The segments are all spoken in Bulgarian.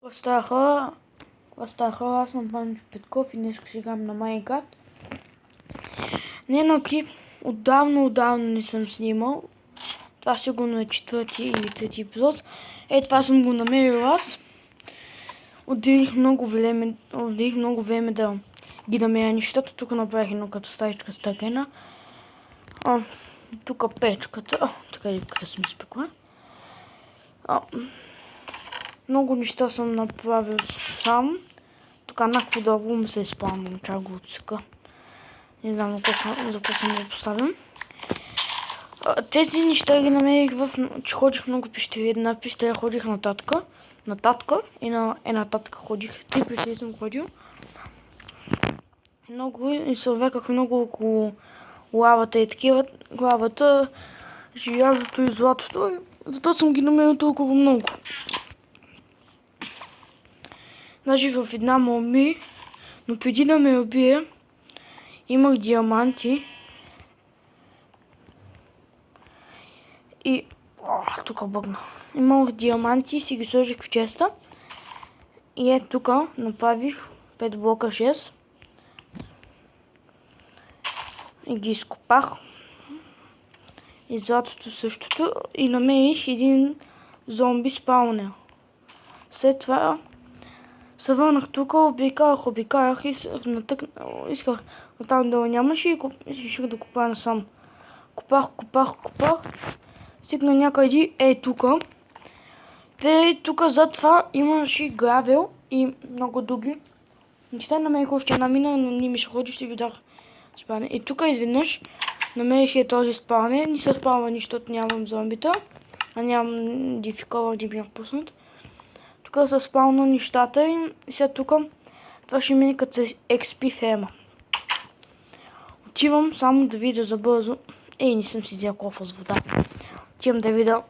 Какво става хора? Аз съм Панчо Петков и днес ще играм на Майнкрафт. Не на клип, отдавна не съм снимал. Това сигурно е четвърти или трети епизод. Това съм го намерил аз. Отделих много време да ги намеря нещата. Тук направих едно като стаичка стъклена. Тук печката. Така липката съм изпекла. Много неща съм направил сам. Тук някакво дълго ми се изпълням. Чак го отсека. Не знам за какво съм го поставям. Тези неща ги намерих че ходих много пещери. Една пещера ходих на татка и на една татка ходих. 3 пещери съм ходил. Много и се увеках много около лавата и такива. Лавата, желязото и златото. Затова съм ги намерил толкова много. Даже в една ме уби, но преди да ме убие, имах диаманти. И... тук бъгна. Имах диаманти и си ги сложих в честа. И тук направих 5 блока 6. И ги изкопах. И златото същото. И намерих един зомби спаунер. След това се върнах тук, обикалях и исках оттам долу нямаше и реших да копая насам. Копах. Стигна някъде тук. Тук зад това имаше гравел и много други неща. Намерих още една мина, но не ми ще ходи, ще ви дах спаване. И тук изведнъж намерих този спаване. Не се спава нищо, защото нямам зомбита. Нямам дификова, да бях пуснат. Тук са спална нещата и сега тук това ще мине като XP ферма. Отивам само да видя за бързо. Не съм си взел кофа с вода. Отивам да видя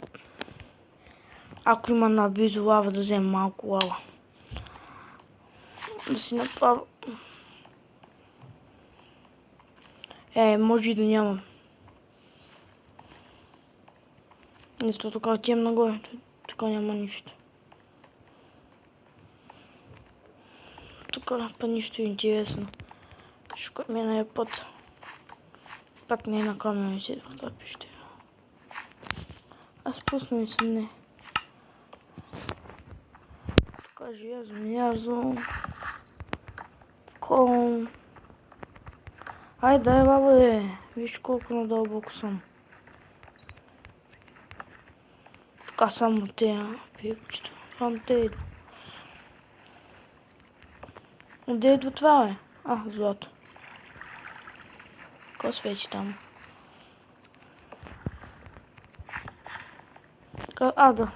ако има наблизо лава, да взема малко лава. Да си направя. Може и да нямам. Нито тук отивам нагоре. Тук няма нищо. Тук па нищо интересно. Ще мина път. Пак не е на камера и седвах това пещера. Аз пусна и съм не. Тук желязо. Кол. Дай баба, виж колко надълбоко съм. Тук само тея пипчета. Там те идва. Отде идва това, злато. Какво свети там? Да.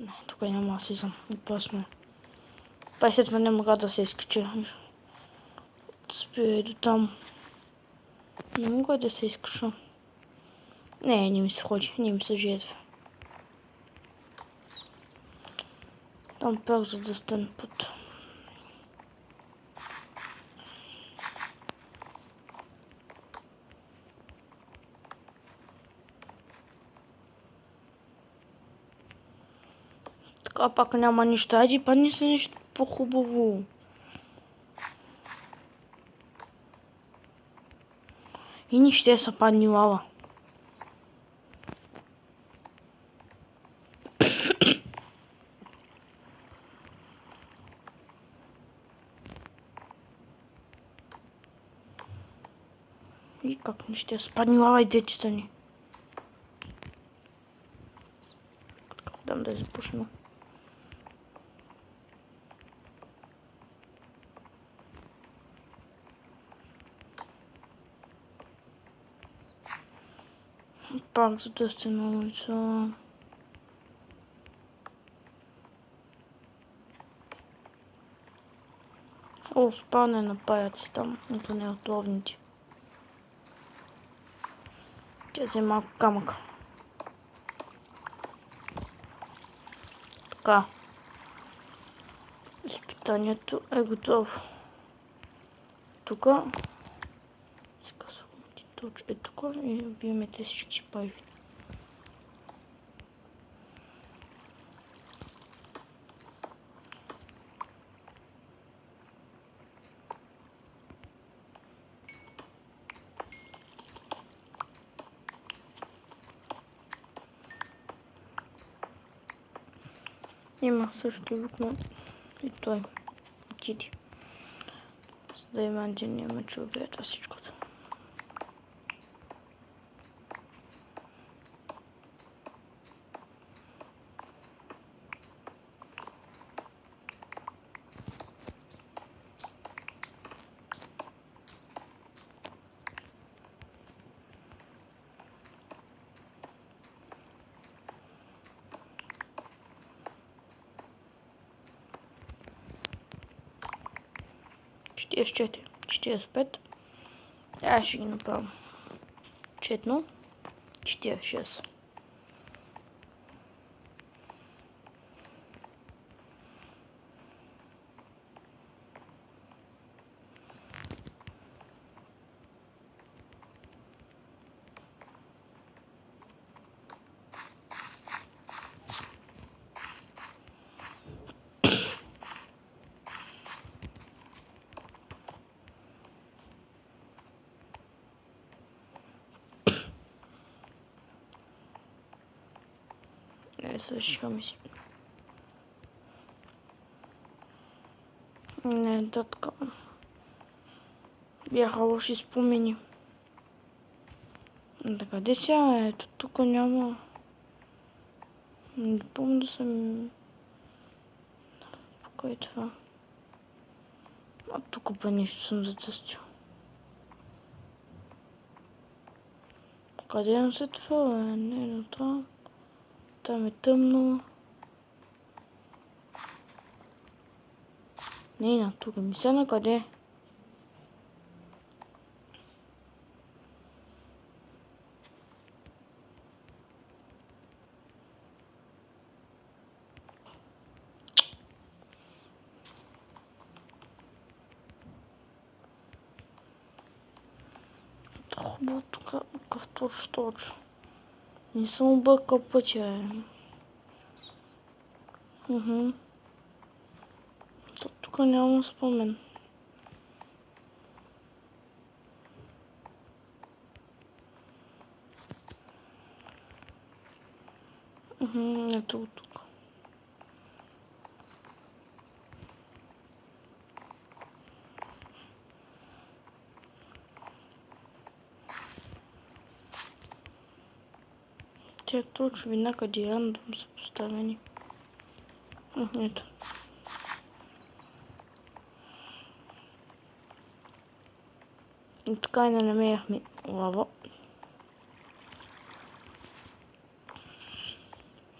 Не, тук няма да слизам. Опасно. 50 не мога да се изкача. Спирай до там. Не мога да се изкача. Не ми се ходи. Не ми се жетва. Там пак за да стане път. Така пак няма нищо. Айде падни се нещо по-хубаво. И нищо са падни лава. И как нищо са падни лава и дечета ни. Как дам да започна. Пак за да сте на улица. Спане на паяци там, ето не от ловните. Тя взе малко камък. Така. Изпитанието е готово. Тук. Тук и убиваме всички пави. Има също и букна и той отиде. За да има един имидж, убият всичкото. Четиридесет четири, 45. Аз ще ги направя. Четно. 46. Свършиха си. Не, да така. Бяха лоши спомени. Да къде сега? Ето тук няма. Не помня да съм... Кой е това? А тук па нищо съм затъстил. Къде е след това? Не, но това... Там е тъмно. Не, тук ми се на къде? Хубаво тук какъв точно. Не съм объркал пътя. Тук нямам спомен. Ето тук. Те точно винакъде рандом са поставени. Ето. И така и не намерихме лава.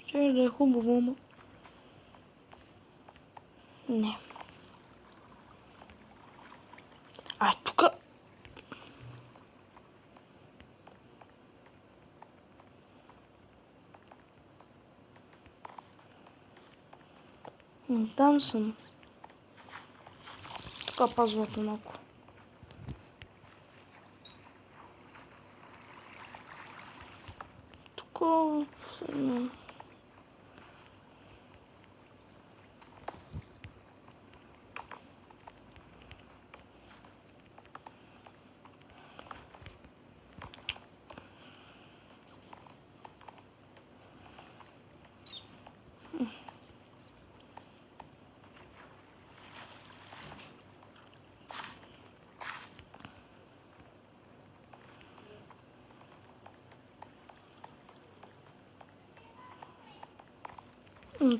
Ще да е хубаво, но... Не. А, тук... Там съм. Тук пазват малко. Тук съм...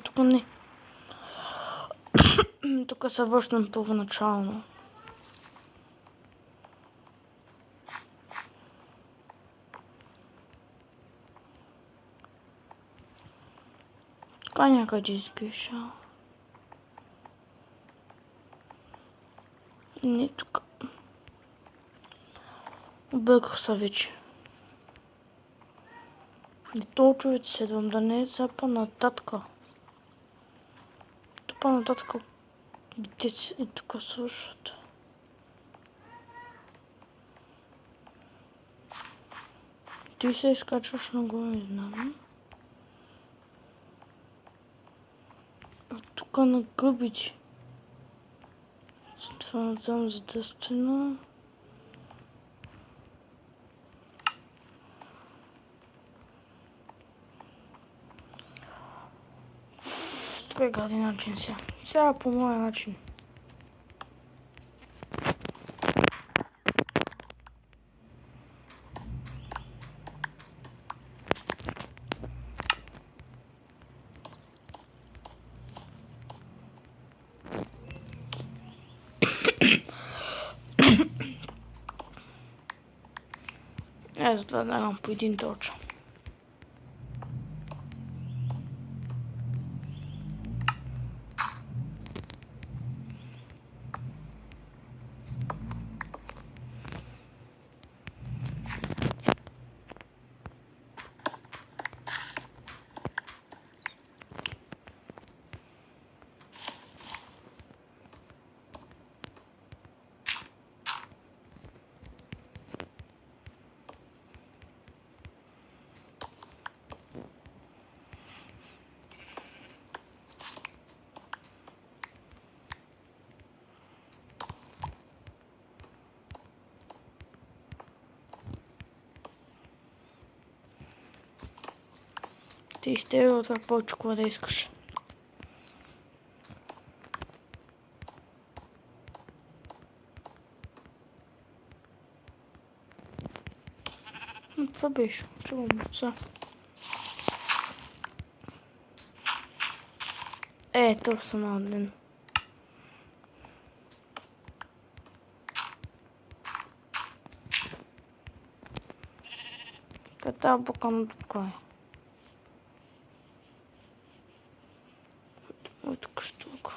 Тук не. Тук се връщам първоначално. Тук някъде изгреша. Не тук. Обърках се вече. И този човек седвам да не е запа нататъка. Тупа нататъка. Битец и тук също. Ти се изкачваш нагоре, не знам. А тук на гъбите. Това там за да стена. кой гади начин сега? Сега по моя начин. Затова давам по един точно. Ти изтегля това повече, какво да искаш. Това беше. Чувам са. То съм один. Това е тази буканото кой е. Тук штука.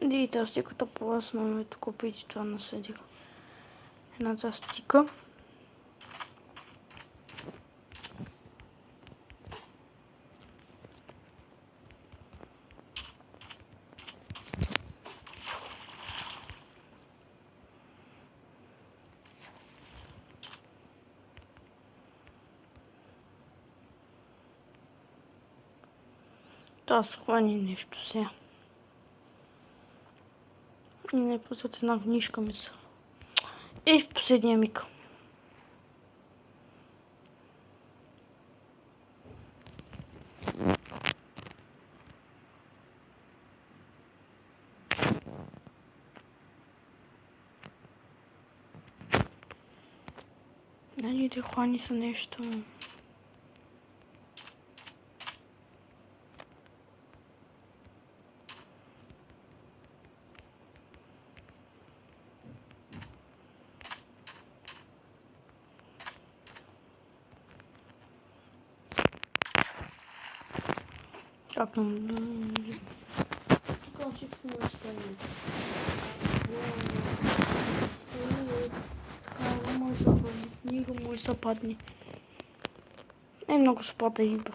Видите, стиката по-лесно и тук опити това насъдих. Едната стика. Това се хвани нещо сега. Не пусят една книжка мисля. И в последния миг. Нали да хвани са нещо. Как нам... Тук всичко ме стане. Така, може да падне. Книга може да падне. Не много спада иба.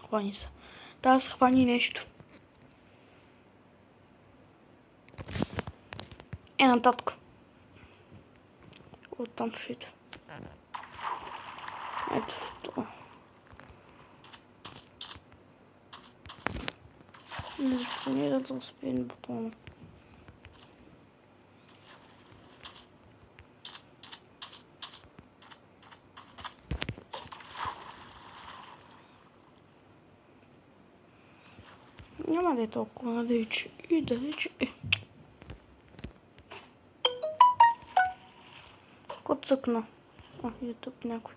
Хвани се. Да, се хвани нещо. Нататък. Оттам ще идва. Ето това. Не запомни да успеем бутона. Няма да е толкова надалече и далече. Кот цъкна. И тук някой.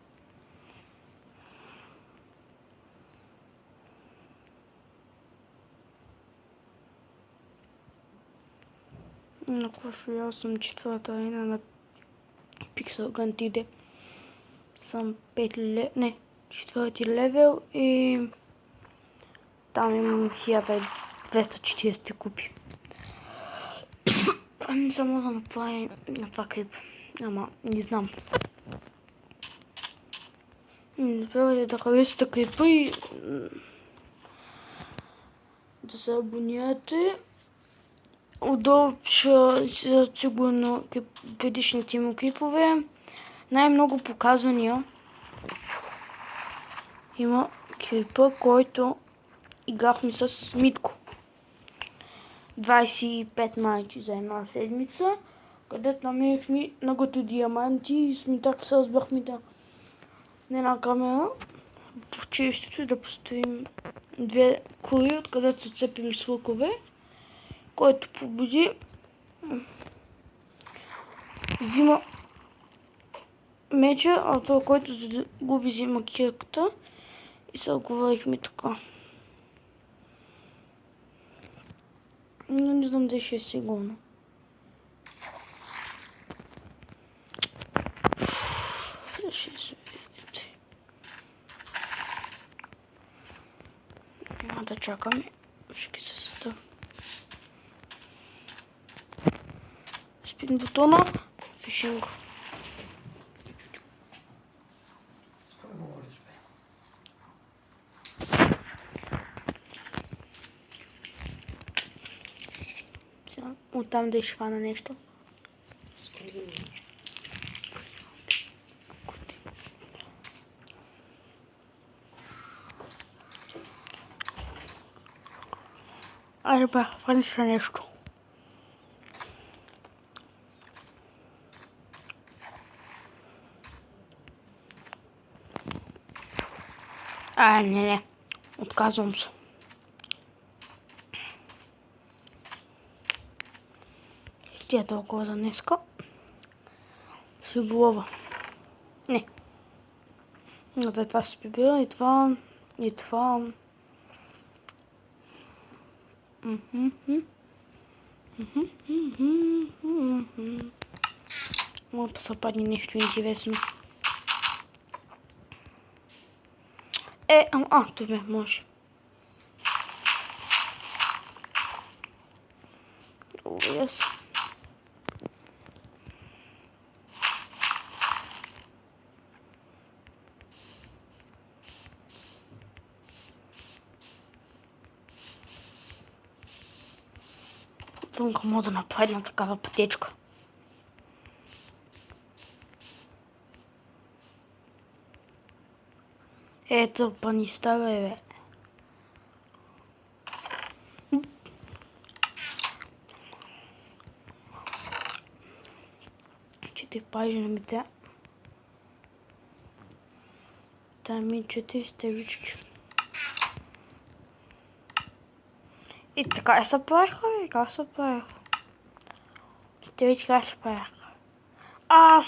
Ако аз съм четвърта арена на Pixel Gun TD. Съм 4 левел и там имам 1240 купи. Ами само да направя на това клип. Ама не знам. Не забравяйте да харесате клипа и да се абонирате. Отдолу ще си сигурно предишните му клипове. Най-много показвания има клипа, който играхме с Митко. 25 майчи за една седмица, където намерихме многото диаманти и сме така се разбрахме да на една камера в училището да поставим 2 кури, откъдето се цепим с лукове, който победи взима меча, а това, който губи, взима кирката и се отговорихме така. Но не знам дали ще е сигурно. Няма да чакаме. Ще ги се съда. Спин бутона. Фишинг. Оттам да изхвана нещо. Айде бе, хвани се нещо. Не. Отказвам се. Ти е толкова за днеска. Си голова. Не. Но това се прибира и това. И това. Може да се падне нещо интересно. Това може. Yes. Вънка мога да направя една такава пътечка. Ето, па ни става, бе. Четири пажи на митя. Там и 4 стерички. И така се правиха, бе. Как се правиха? Стерички как се правиха?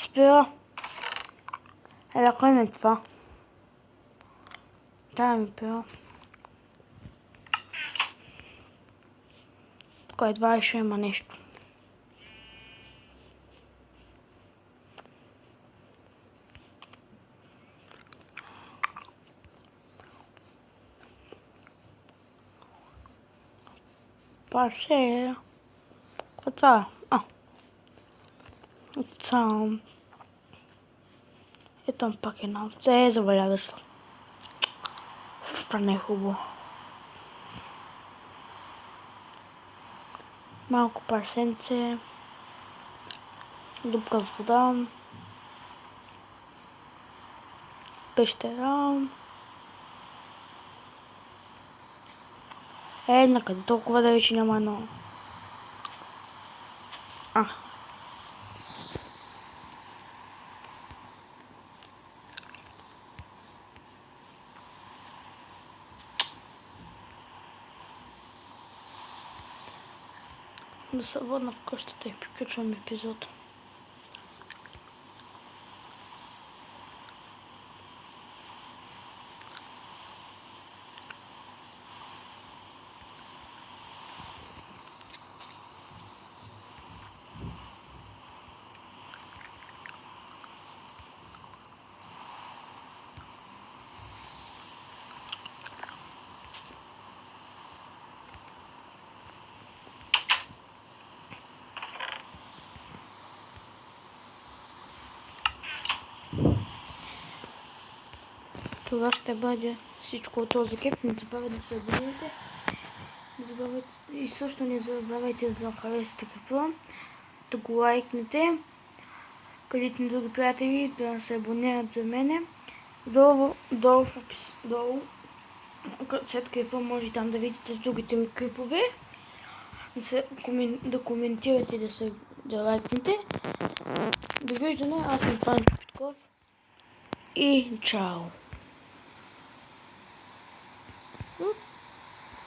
Спира. Да кой ме това? Да ми пира. Тук едва ще има нещо. Паше. Какво това? Овца. Ето пак една овца. Завалягащо. Това не е хубаво. Малко парсенце. Дупка с вода. Пещера. Накъде толкова да вече няма едно. Да се върна в къщата и приключвам епизода. Това ще бъде всичко от този клип. Не забравяйте да се абонирате. И също не забравяйте да харесате клипа, да го лайкнете. Кажете на други приятели да се абонират за мене. Долу след клипа може там да видите с другите ми клипове. Да коментирате и да лайкнете. Довиждане, аз съм Панчо Петков и чао!